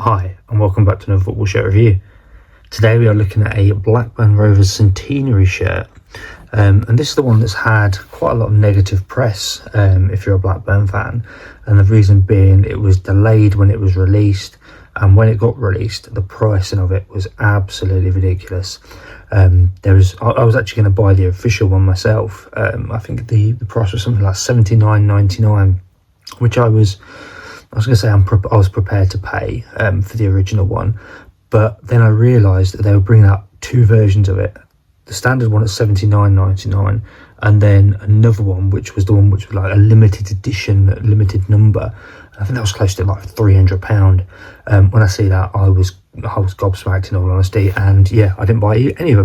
Hi and welcome back to another football shirt review. Today we are looking at a Blackburn Rovers Centenary shirt, and this is the one that's had quite a lot of negative press if you're a Blackburn fan, and the reason being it was delayed when it was released, and when it got released the pricing of it was absolutely ridiculous. I was actually going to buy the official one myself. I think the price was something like $79.99, which I was going to say I was prepared to pay for the original one, but then I realised that they were bringing out two versions of it. The standard one at $79.99, and then another one which was like a limited edition, limited number. I think that was close to like £300. When I see that, I was gobsmacked, in all honesty, and yeah, I didn't buy any of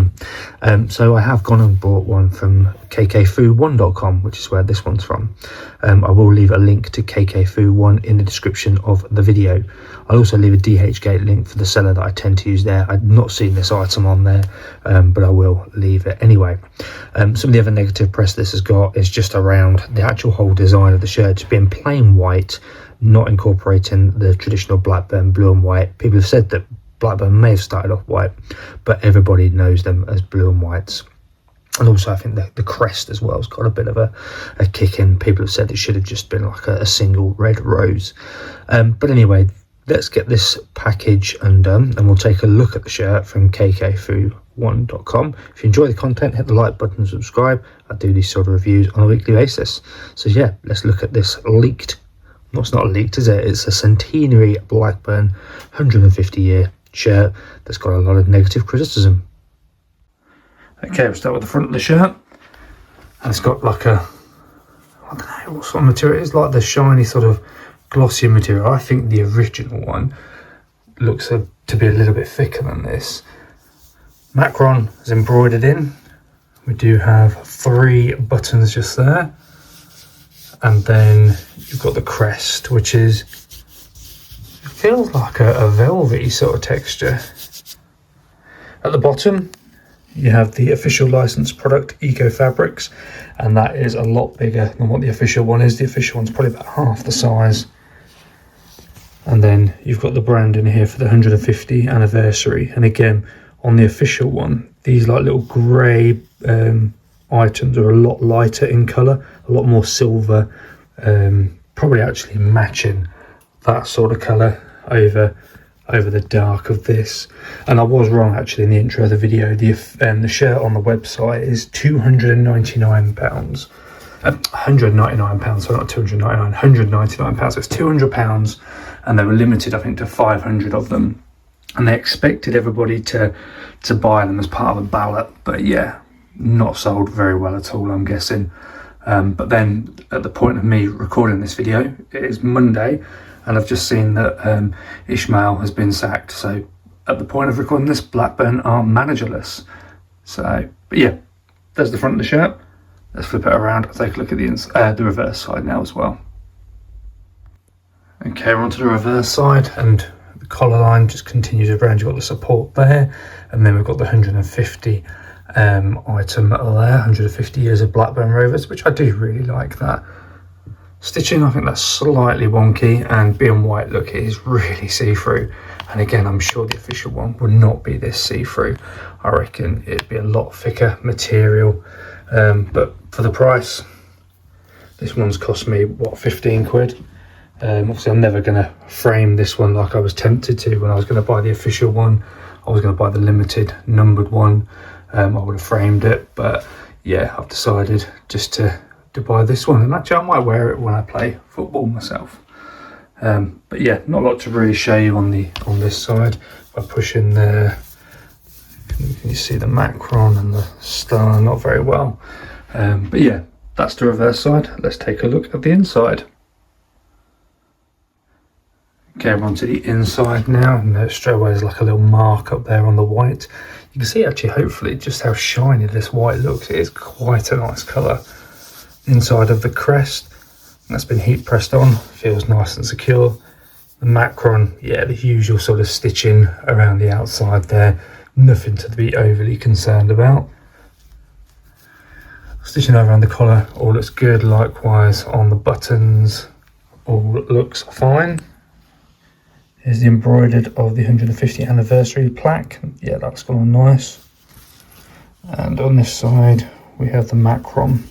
them. So I have gone and bought one from kkfoo1.com, which is where this one's from. I will leave a link to kkfoo1 in the description of the video. I'll also leave a DHGate link for the seller that I tend to use there. I've not seen this item on there, but I will leave it anyway. Some of the other negative press this has got is just around the actual whole design of the shirt, just being plain white, not incorporating the traditional Blackburn blue and white. People have said that Blackburn may have started off white, but everybody knows them as blue and whites. And also I think the crest as well has got a bit of a kick in. People have said it should have just been like a single red rose. But anyway, let's get this package undone and we'll take a look at the shirt from kkfoo1.com. If you enjoy the content, hit the like button and subscribe. I do these sort of reviews on a weekly basis. So yeah, let's look at this leaked. No, it's not leaked, is it? It's a Centenary Blackburn 150-year shirt that's got a lot of negative criticism. Okay, we'll start with the front of the shirt. And it's got like I don't know what sort of material it is, like the shiny sort of glossy material. I think the original one looks to be a little bit thicker than this. Macron is embroidered in. We do have 3 buttons just there. And then you've got the crest, which it feels like a velvety sort of texture. At the bottom, you have the official licensed product, Eco Fabrics, and that is a lot bigger than what the official one is. The official one's probably about half the size. And then you've got the brand in here for the 150 anniversary. And again, on the official one, these like little grey items are a lot lighter in colour, a lot more silver, probably actually matching that sort of colour over the dark of this. And I was wrong actually in the intro of the video. The shirt on the website is £299. £199, so not 299, £199. So it's £200, and they were limited, I think, to 500 of them, and they expected everybody to buy them as part of a ballot. But yeah, not sold very well at all, I'm guessing. But then at the point of me recording this video, it is Monday, and I've just seen that Ishmael has been sacked. So at the point of recording this, Blackburn are managerless. So, but yeah, there's the front of the shirt. Let's flip it around and take a look at the reverse side now as well. Okay, we're onto the reverse side, and the collar line just continues around. You've got the support there, and then we've got the 150 item there, 150 years of Blackburn Rovers, which I do really like. That stitching, I think that's slightly wonky, and being white, look, it is really see-through. And again, I'm sure the official one would not be this see-through. I reckon it'd be a lot thicker material, but for the price, this one's cost me what, 15 quid. Obviously I'm never going to frame this one like I was tempted to when I was going to buy the official one. I was going to buy the limited numbered one. I would have framed it, but yeah, I've decided just to buy this one, and actually I might wear it when I play football myself. But yeah, not a lot to really show you on this side. If I push in there, you see the Macron and the star not very well. But yeah, that's the reverse side. Let's take a look at the inside. Okay, we're onto the inside now, and straight away there's like a little mark up there on the white. You can see actually, hopefully, just how shiny this white looks. It is quite a nice colour. Inside of the crest, that's been heat pressed on, feels nice and secure. The Macron, yeah, the usual sort of stitching around the outside there, nothing to be overly concerned about. Stitching around the collar, all looks good. Likewise on the buttons, all looks fine. Here's the embroidered of the 150 anniversary plaque. Yeah, that's gone on nice. And on this side we have the Macron,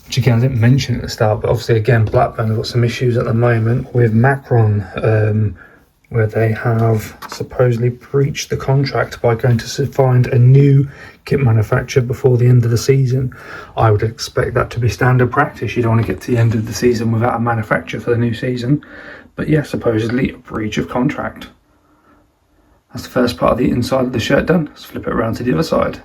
which again I didn't mention at the start, but obviously again Blackburn have got some issues at the moment with Macron, where they have supposedly breached the contract by going to find a new kit manufacturer before the end of the season. I would expect that to be standard practice. You don't want to get to the end of the season without a manufacturer for the new season. But yeah, supposedly a breach of contract. That's the first part of the inside of the shirt done. Let's flip it around to the other side.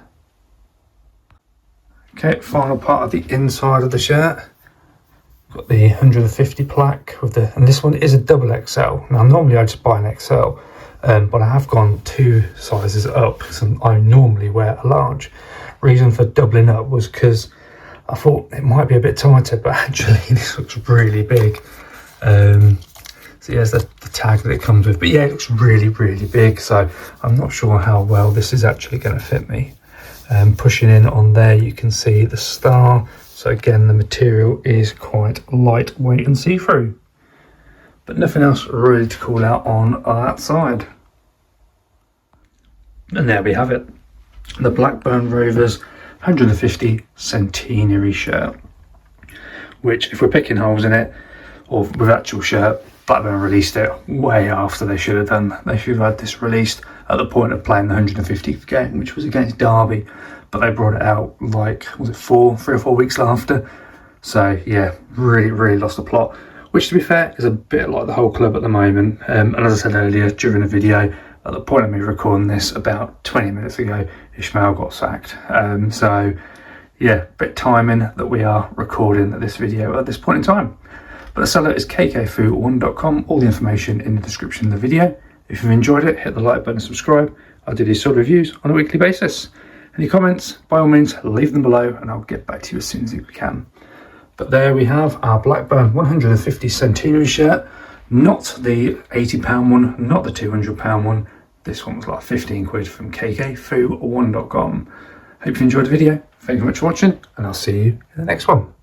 Okay, final part of the inside of the shirt. Got the 150 plaque with the, and this one is a double XL. Now normally I just buy an XL, but I have gone 2 sizes up because I normally wear a large. Reason for doubling up was because I thought it might be a bit tighter, but actually this looks really big. So here's the tag that it comes with, but yeah, it looks really big, so I'm not sure how well this is actually going to fit me. Pushing in on there you can see the star. So again, the material is quite lightweight and see-through, but nothing else really to call out on that side. And there we have it, the Blackburn Rovers 150 Centenary Shirt, which if we're picking holes in it, or with actual shirt, Blackburn released it way after they should have done. They should have had this released at the point of playing the 150th game, which was against Derby. But they brought it out like, was it 3 or 4 weeks after? So yeah, really lost the plot, which to be fair is a bit like the whole club at the moment. And as I said earlier during the video, at the point of me recording this about 20 minutes ago, Ishmael got sacked. So yeah, bit timing that we are recording this video at this point in time. But the seller is kkfu1.com, all the information in the description of the video. If you've enjoyed it, hit the like button and subscribe. I do these sort of reviews on a weekly basis. Any comments, by all means, leave them below and I'll get back to you as soon as we can. But there we have our Blackburn 150 Centenary shirt. Not the £80 one, not the £200 one. This one was like 15 quid from kkfu1.com. Hope you enjoyed the video. Thank you very much for watching and I'll see you in the next one.